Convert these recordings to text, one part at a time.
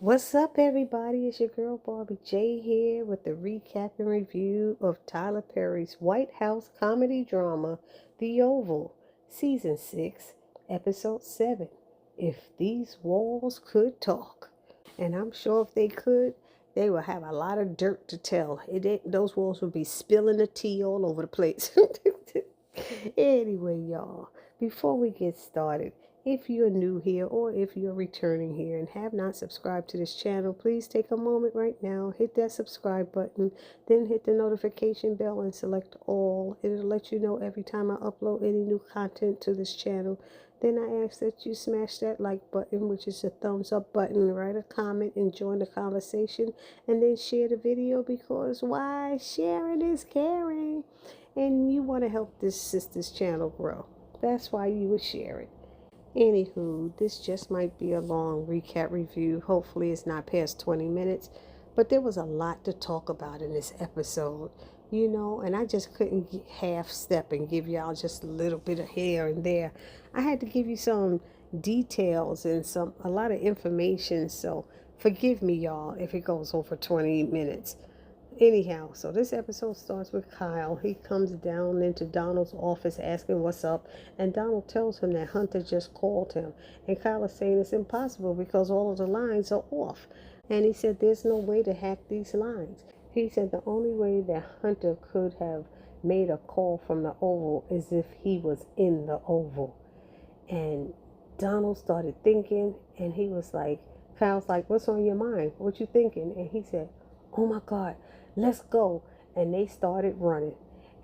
What's up, everybody? It's your girl Barbie J here with the recap and review of Tyler Perry's White House comedy drama, The Oval, Season 6, Episode 7. If These Walls Could Talk. And I'm sure if they could, they would have a lot of dirt to tell. Those walls would be spilling the tea all over the place. Anyway, y'all, before we get started, if you're new here or if you're returning here and have not subscribed to this channel, please take a moment right now, hit that subscribe button, then hit the notification bell and select all. It'll let you know every time I upload any new content to this channel. Then I ask that you smash that like button, which is a thumbs up button, write a comment and join the conversation, and then share the video because why? Sharing is caring. And you want to help this sister's channel grow. That's why you would share it. Anywho, this just might be a long recap review. Hopefully it's not past 20 minutes. But there was a lot to talk about in this episode, and I just couldn't half step and give y'all just a little bit of here and there. I had to give you some details and a lot of information. So forgive me, y'all, if it goes over 20 minutes. Anyhow, so this episode starts with Kyle. He comes down into Donald's office asking what's up, and Donald tells him that Hunter just called him. And Kyle is saying it's impossible because all of the lines are off. And he said there's no way to hack these lines. He said the only way that Hunter could have made a call from the Oval is if he was in the Oval. And Donald started thinking, and he was like, Kyle's like, what's on your mind? What you thinking? And he said, oh my God, let's go. And they started running.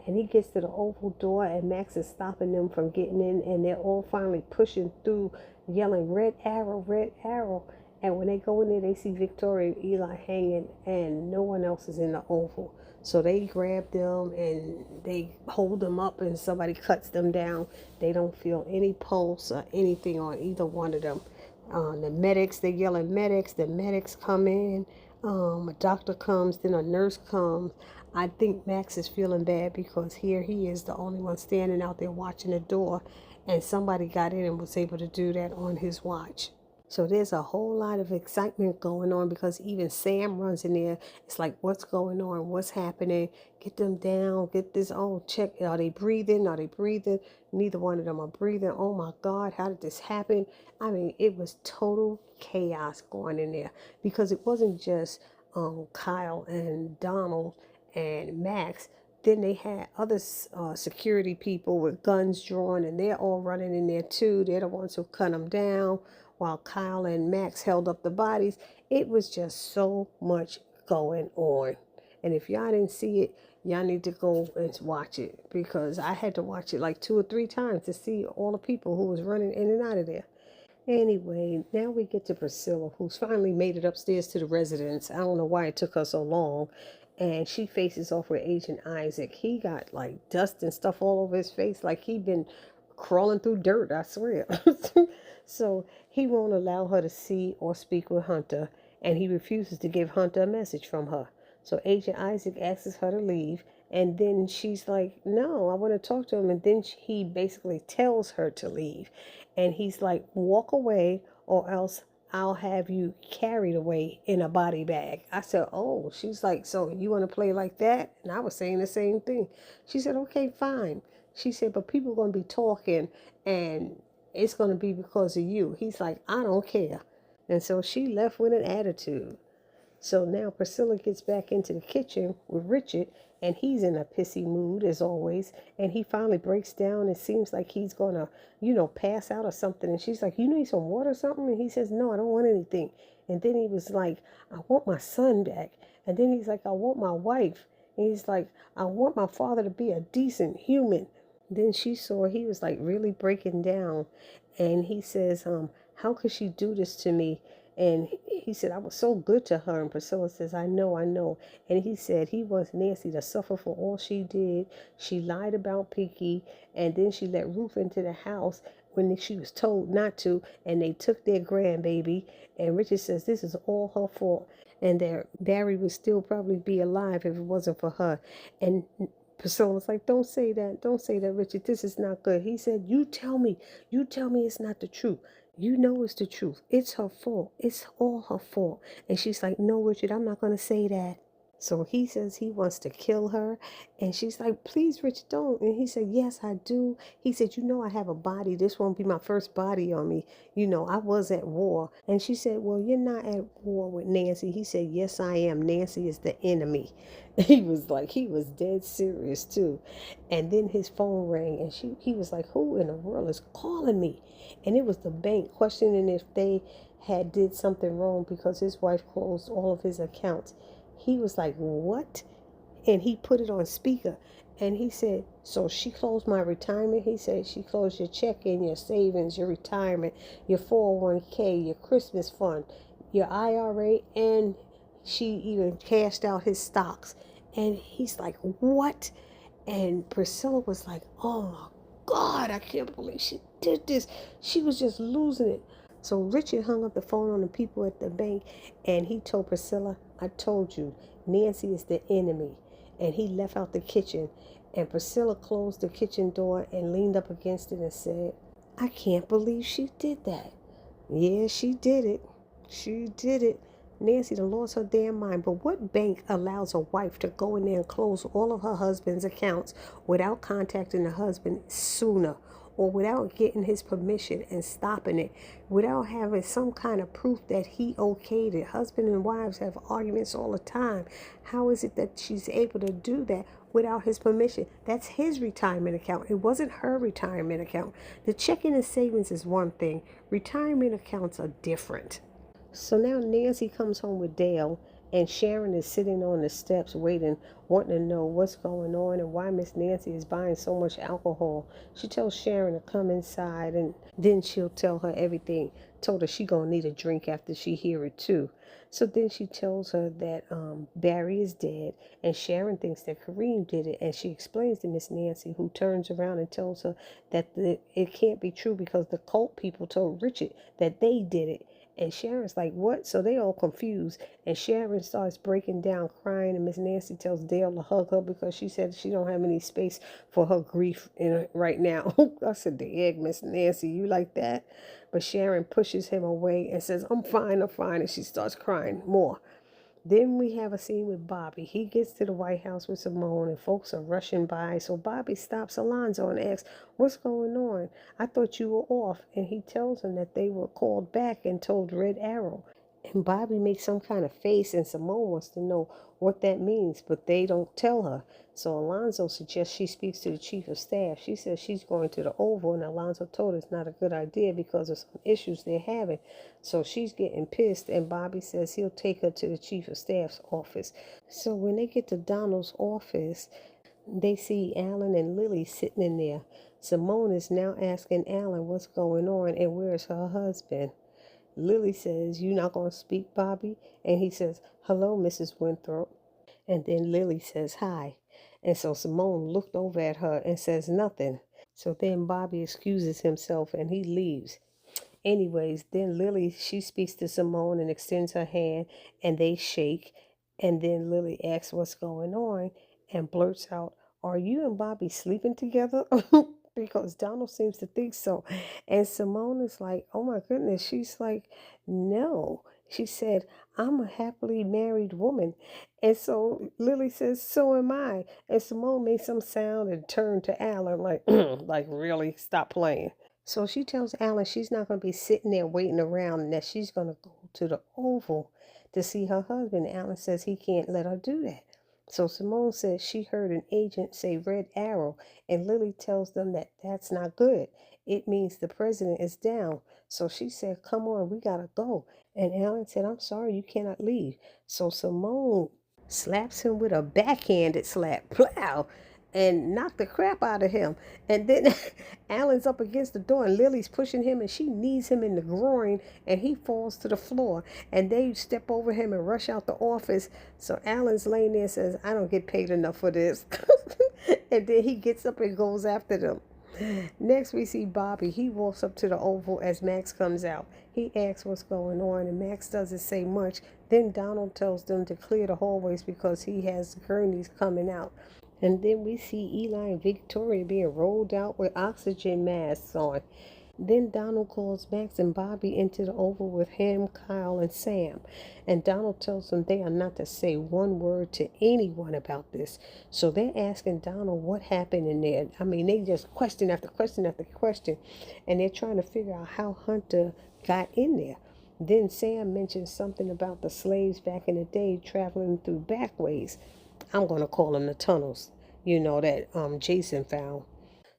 And he gets to the Oval door, and Max is stopping them from getting in, and they're all finally pushing through, yelling, red arrow, red arrow. And when they go in there, they see Victoria and Eli hanging, and no one else is in the Oval. So they grab them and they hold them up, and somebody cuts them down. They don't feel any pulse or anything on either one of them. The medics, they're yelling medics. The medics come in. A doctor comes, then a nurse comes. I think Max is feeling bad because here he is the only one standing out there watching the door, and somebody got in and was able to do that on his watch. So there's a whole lot of excitement going on because even Sam runs in there. It's like, what's going on? What's happening? Get them down. Get this. Oh, check. Are they breathing? Are they breathing? Neither one of them are breathing. Oh my God, how did this happen? I mean, it was total chaos going in there because it wasn't just Kyle and Donald and Max. Then they had other security people with guns drawn, and they're all running in there too. They're the ones who cut them down while Kyle and Max held up the bodies. It was just so much going on. And if y'all didn't see it, y'all need to go and watch it because I had to watch it like 2 or 3 times to see all the people who was running in and out of there. Anyway, now we get to Priscilla, who's finally made it upstairs to the residence. I don't know why it took her so long. And she faces off with Agent Isaac. He got like dust and stuff all over his face, like he'd been crawling through dirt, I swear. So he won't allow her to see or speak with Hunter, and he refuses to give Hunter a message from her. So Agent Isaac asks her to leave, and then she's like, no, I want to talk to him. And then he basically tells her to leave. And he's like, walk away or else I'll have you carried away in a body bag. I said, oh, she's like, so you want to play like that? And I was saying the same thing. She said, okay, fine. She said, but people are going to be talking and it's going to be because of you. He's like, I don't care. And so she left with an attitude. So now Priscilla gets back into the kitchen with Richard, and he's in a pissy mood as always. And he finally breaks down. It seems like he's going to, pass out or something. And she's like, you need some water or something? And he says, no, I don't want anything. And then he was like, I want my son back. And then he's like, I want my wife. And he's like, I want my father to be a decent human. Then she saw he was like really breaking down. And he says, how could she do this to me? And he said, I was so good to her. And Priscilla says, I know, I know. And he said he wants Nancy to suffer for all she did. She lied about Pinky. And then she let Ruth into the house when she was told not to. And they took their grandbaby. And Richard says this is all her fault. And that Barry would still probably be alive if it wasn't for her. And Priscilla was like, don't say that, Richard, this is not good. He said, you tell me it's not the truth. You know it's the truth. It's her fault. It's all her fault. And she's like, no, Richard, I'm not going to say that. So he says he wants to kill her. And she's like, please, Rich, don't. And he said, yes, I do. He said, you know, I have a body. This won't be my first body on me. You know, I was at war. And she said, well, you're not at war with Nancy. He said, yes, I am. Nancy is the enemy. He was dead serious too. And then his phone rang and he was like, who in the world is calling me? And it was the bank questioning if they had did something wrong because his wife closed all of his accounts. He was like, what? And he put it on speaker. And he said, so she closed my retirement? He said, she closed your checking, your savings, your retirement, your 401k, your Christmas fund, your IRA, and she even cashed out his stocks. And he's like, what? And Priscilla was like, oh my God, I can't believe she did this. She was just losing it. So Richard hung up the phone on the people at the bank and he told Priscilla, I told you, Nancy is the enemy. And he left out the kitchen. And Priscilla closed the kitchen door and leaned up against it and said, I can't believe she did that. Yeah, she did it. She did it. Nancy done lost her damn mind. But what bank allows a wife to go in there and close all of her husband's accounts without contacting the husband sooner, or without getting his permission and stopping it, without having some kind of proof that he okayed it? Husband and wives have arguments all the time. How is it that she's able to do that without his permission? That's his retirement account. It wasn't her retirement account. The checking and savings is one thing. Retirement accounts are different. So now Nancy comes home with Dale, and Sharon is sitting on the steps waiting, wanting to know what's going on and why Miss Nancy is buying so much alcohol. She tells Sharon to come inside, and then she'll tell her everything. Told her she gonna need a drink after she hear it too. So then she tells her that Barry is dead, and Sharon thinks that Kareem did it, and she explains to Miss Nancy, who turns around and tells her that it can't be true because the cult people told Richard that they did it. And Sharon's like, what? So they all confused. And Sharon starts breaking down, crying. And Miss Nancy tells Dale to hug her because she said she don't have any space for her grief right now. I said, the egg, Miss Nancy, you like that? But Sharon pushes him away and says, I'm fine, I'm fine. And she starts crying more. Then we have a scene with Bobby. He gets to the White House with Simone and folks are rushing by. So Bobby stops Alonzo and asks, what's going on? I thought you were off. And he tells him that they were called back and told Red Arrow. And Bobby makes some kind of face and Simone wants to know what that means, but they don't tell her. So Alonzo suggests she speaks to the chief of staff. She says she's going to the Oval, and Alonzo told her it's not a good idea because of some issues they're having. So she's getting pissed, and Bobby says he'll take her to the chief of staff's office. So when they get to Donald's office, they see Alan and Lily sitting in there. Simone is now asking Alan what's going on and where's her husband. Lily says, you not going to speak, Bobby? And he says, hello, Mrs. Winthrop. And then Lily says, hi. And so Simone looked over at her and says nothing. So then Bobby excuses himself and he leaves. Anyways, then Lily, she speaks to Simone and extends her hand and they shake. And then Lily asks what's going on and blurts out, are you and Bobby sleeping together? Because Donald seems to think so. And Simone is like, oh my goodness. She's like, no. She said, I'm a happily married woman. And so Lily says, so am I. And Simone makes some sound and turned to Alan like, like really, stop playing. So she tells Alan she's not going to be sitting there waiting around and that she's going to go to the Oval to see her husband. Alan says he can't let her do that. So Simone says she heard an agent say Red Arrow, and Lily tells them that that's not good. It means the president is down. So she said, come on, we got to go. And Alan said, I'm sorry, you cannot leave. So Simone slaps him with a backhanded slap. Plow. And knocked the crap out of him. And then Alan's up against the door and Lily's pushing him and she knees him in the groin and he falls to the floor. And they step over him and rush out the office. So Alan's laying there and says, I don't get paid enough for this. And then he gets up and goes after them. Next we see Bobby. He walks up to the Oval as Max comes out. He asks what's going on and Max doesn't say much. Then Donald tells them to clear the hallways because he has gurneys coming out. And then we see Eli and Victoria being rolled out with oxygen masks on. Then Donald calls Max and Bobby into the Oval with him, Kyle, and Sam. And Donald tells them they are not to say one word to anyone about this. So they're asking Donald what happened in there. I mean, they just question after question after question. And they're trying to figure out how Hunter got in there. Then Sam mentions something about the slaves back in the day traveling through backways. I'm going to call them the tunnels, that Jason found.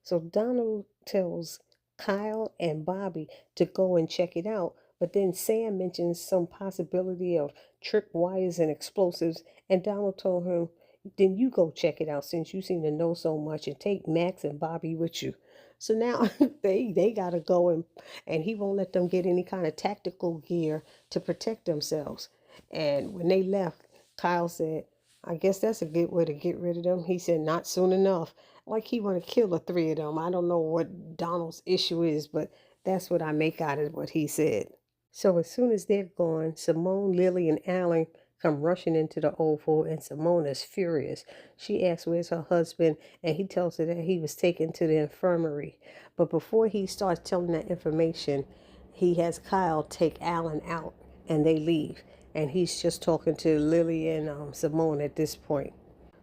So Donald tells Kyle and Bobby to go and check it out, but then Sam mentions some possibility of tripwires and explosives, and Donald told him, then you go check it out since you seem to know so much and take Max and Bobby with you. So now they gotta go and he won't let them get any kind of tactical gear to protect themselves. And when they left, Kyle said, I guess that's a good way to get rid of them. He said, not soon enough. Like he want to kill the three of them. I don't know what Donald's issue is, but that's what I make out of what he said. So as soon as they're gone, Simone, Lily, and Alan come rushing into the Oval, and Simone is furious. She asks where's her husband, and he tells her that he was taken to the infirmary. But before he starts telling that information, he has Kyle take Alan out, and they leave. And he's just talking to Lily and Simone at this point.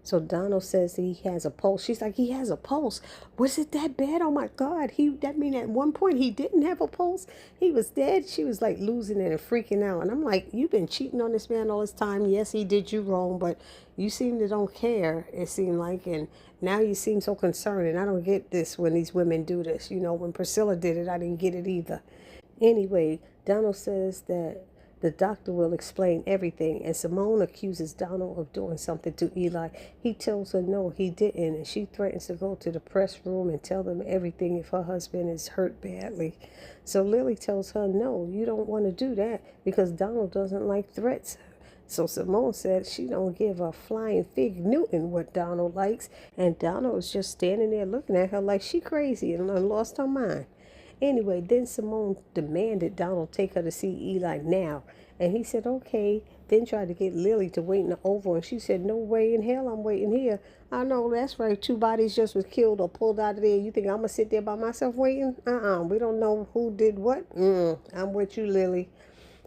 So Donald says he has a pulse. She's like, he has a pulse. Was it that bad? Oh my God. That mean at one point he didn't have a pulse? He was dead. She was like losing it and freaking out. And I'm like, you've been cheating on this man all this time. Yes, he did you wrong, but you seem to don't care, it seemed like. And now you seem so concerned. And I don't get this when these women do this. When Priscilla did it, I didn't get it either. Anyway, Donald says that the doctor will explain everything, and Simone accuses Donald of doing something to Eli. He tells her no, he didn't, and she threatens to go to the press room and tell them everything if her husband is hurt badly. So Lily tells her, no, you don't want to do that because Donald doesn't like threats. So Simone said she don't give a flying fig Newton what Donald likes, and Donald was just standing there looking at her like she crazy and lost her mind. Anyway, then Simone demanded Donald take her to see Eli now. And he said, okay. Then tried to get Lily to wait in the Oval. And she said, no way in hell I'm waiting here. I know, that's right. Two bodies just was killed or pulled out of there. You think I'm going to sit there by myself waiting? We don't know who did what. I'm with you, Lily.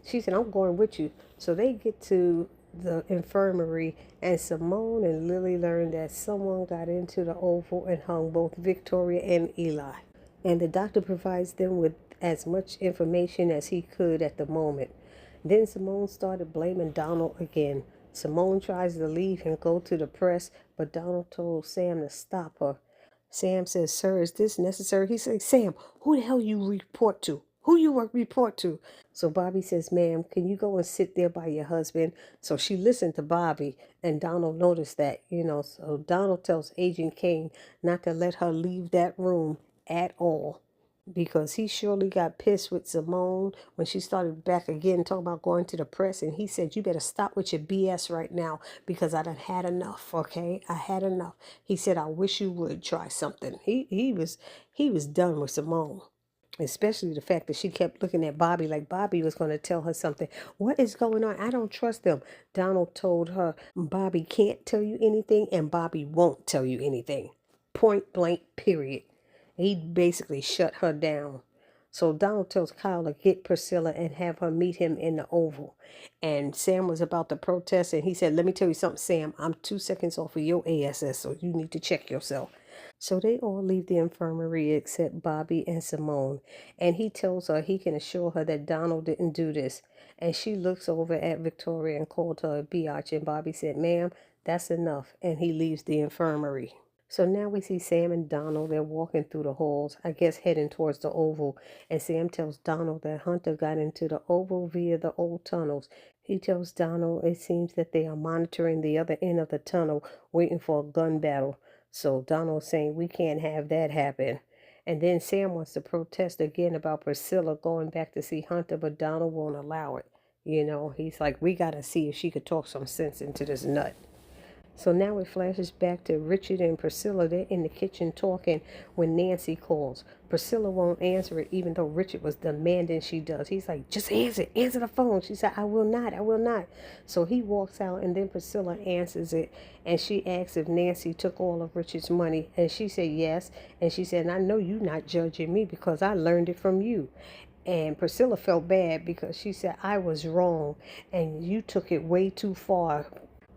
She said, I'm going with you. So they get to the infirmary, and Simone and Lily learn that someone got into the Oval and hung both Victoria and Eli. And the doctor provides them with as much information as he could at the moment. Then Simone started blaming Donald again. Simone tries to leave and go to the press, but Donald told Sam to stop her. Sam says, sir, is this necessary? He says, Sam, who the hell you report to? Who you work report to? So Bobby says, ma'am, can you go and sit there by your husband? So she listened to Bobby, and Donald noticed that. So Donald tells Agent Kane not to let her leave that room at all, because he surely got pissed with Simone when she started back again talking about going to the press. And he said, you better stop with your BS right now because I done had enough, okay? I had enough. He said, I wish you would try something. He was done with Simone. Especially the fact that she kept looking at Bobby like Bobby was going to tell her something. What is going on? I don't trust them. Donald told her Bobby can't tell you anything and Bobby won't tell you anything. Point blank, period. He basically shut her down. So Donald tells Kyle to get Priscilla and have her meet him in the Oval. And Sam was about to protest, and he said, let me tell you something, Sam. I'm 2 seconds off of your ASS, so you need to check yourself. So they all leave the infirmary except Bobby and Simone. And he tells her he can assure her that Donald didn't do this. And she looks over at Victoria and called her a biatch. And Bobby said, ma'am, that's enough. And he leaves the infirmary. So now we see Sam and Donald. They're walking through the halls, I guess heading towards the Oval. And Sam tells Donald that Hunter got into the Oval via the old tunnels. He tells Donald it seems that they are monitoring the other end of the tunnel, waiting for a gun battle. So Donald's saying we can't have that happen. And then Sam wants to protest again about Priscilla going back to see Hunter, but Donald won't allow it. He's like, we got to see if she could talk some sense into this nut. So now it flashes back to Richard and Priscilla. They're in the kitchen talking when Nancy calls. Priscilla won't answer it, even though Richard was demanding she does. He's like, just answer the phone. She said, I will not. So he walks out, and then Priscilla answers it, and she asks if Nancy took all of Richard's money, and she said yes. And she said, I know you're not judging me because I learned it from you. And Priscilla felt bad because she said, I was wrong and you took it way too far.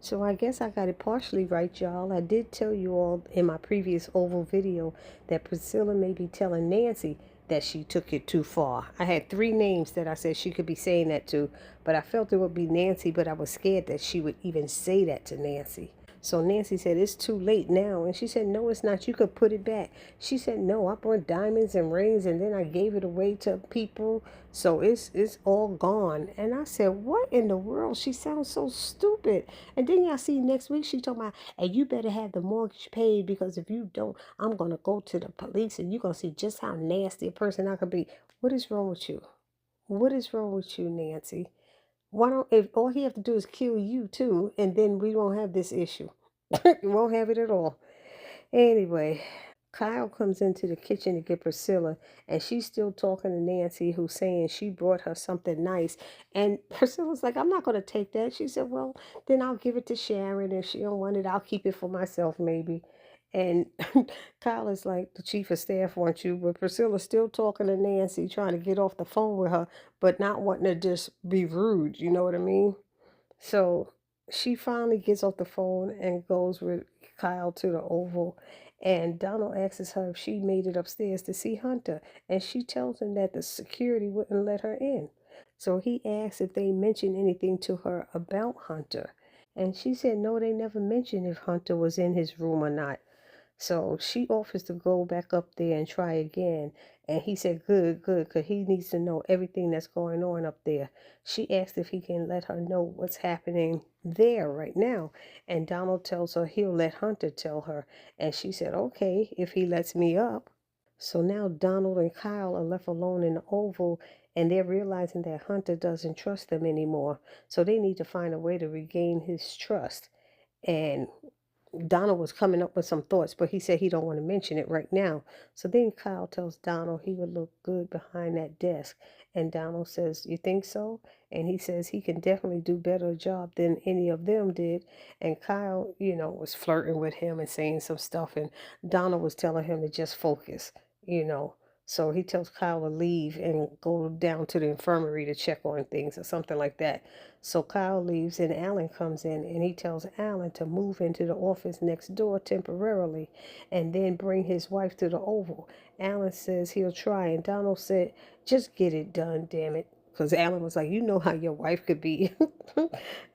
So I guess I got it partially right, y'all. I did tell you all in my previous Oval video that Priscilla may be telling Nancy that she took it too far. I had 3 names that I said she could be saying that to, but I felt it would be Nancy, but I was scared that she would even say that to Nancy. So Nancy said, it's too late now. And she said, no, it's not. You could put it back. She said, no, I bought diamonds and rings and then I gave it away to people. So it's all gone. And I said, what in the world? She sounds so stupid. And then y'all see next week, she told me, and you better have the mortgage paid because if you don't, I'm going to go to the police and you're going to see just how nasty a person I could be. What is wrong with you? What is wrong with you, Nancy? Why don't, if all he have to do is kill you too, and then we won't have this issue. We won't have it at all. Anyway, Kyle comes into the kitchen to get Priscilla, and she's still talking to Nancy, who's saying she brought her something nice. And Priscilla's like, I'm not going to take that. She said, well, then I'll give it to Sharon. If she don't want it, I'll keep it for myself, maybe. And Kyle is like, the chief of staff wants you, but Priscilla's still talking to Nancy, trying to get off the phone with her, but not wanting to just be rude. You know what I mean? So she finally gets off the phone and goes with Kyle to the Oval. And Donald asks her if she made it upstairs to see Hunter. And she tells him that the security wouldn't let her in. So he asks if they mentioned anything to her about Hunter. And she said no, they never mentioned if Hunter was in his room or not. So she offers to go back up there and try again. And he said, good, because he needs to know everything that's going on up there. She asked if he can let her know what's happening there right now. And Donald tells her he'll let Hunter tell her. And she said, okay, if he lets me up. So now Donald and Kyle are left alone in the Oval, and they're realizing that Hunter doesn't trust them anymore. So they need to find a way to regain his trust. And Donald was coming up with some thoughts, but he said he don't want to mention it right now. So then Kyle tells Donald he would look good behind that desk. And Donald says, you think so? And he says he can definitely do better job than any of them did. And Kyle, was flirting with him and saying some stuff. And Donald was telling him to just focus, you know. So he tells Kyle to leave and go down to the infirmary to check on things or something like that. So Kyle leaves and Alan comes in and he tells Alan to move into the office next door temporarily and then bring his wife to the Oval. Alan says he'll try and Donald said, just get it done, damn it. Because Alan was like, you know how your wife could be.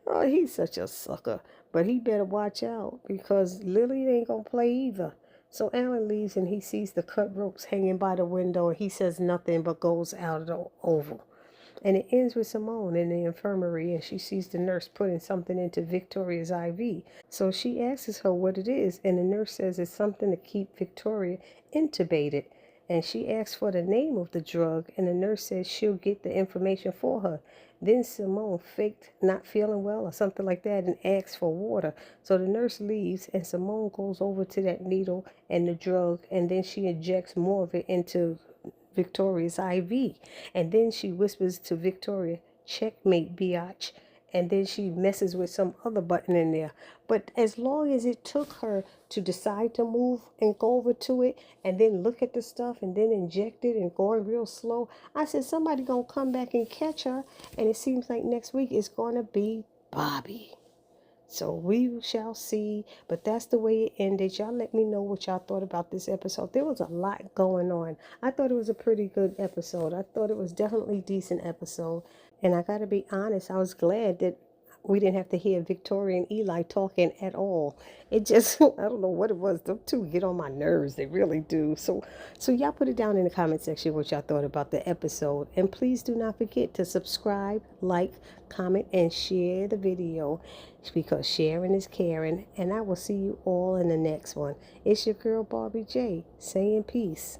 Oh, he's such a sucker. But he better watch out because Lily ain't going to play either. So Alan leaves and he sees the cut ropes hanging by the window and he says nothing but goes out of the Oval. And it ends with Simone in the infirmary and she sees the nurse putting something into Victoria's IV. So she asks her what it is and the nurse says it's something to keep Victoria intubated. And she asks for the name of the drug and the nurse says she'll get the information for her. Then Simone faked not feeling well or something like that and asks for water. So the nurse leaves and Simone goes over to that needle and the drug and then she injects more of it into Victoria's IV. And then she whispers to Victoria, checkmate, biatch. And then she messes with some other button in there. But as long as it took her to decide to move and go over to it and then look at the stuff and then inject it and going real slow, I said somebody gonna come back and catch her. And it seems like next week it's gonna be Bobby. So we shall see, but that's the way it ended. Y'all let me know what y'all thought about this episode. There was a lot going on. I thought it was a pretty good episode. I thought it was definitely a decent episode. And I got to be honest, I was glad that we didn't have to hear Victoria and Eli talking at all. It just, I don't know what it was. Them two get on my nerves. They really do. So y'all put it down in the comment section what y'all thought about the episode. And please do not forget to subscribe, like, comment, and share the video because sharing is caring. And I will see you all in the next one. It's your girl Barbie J saying peace.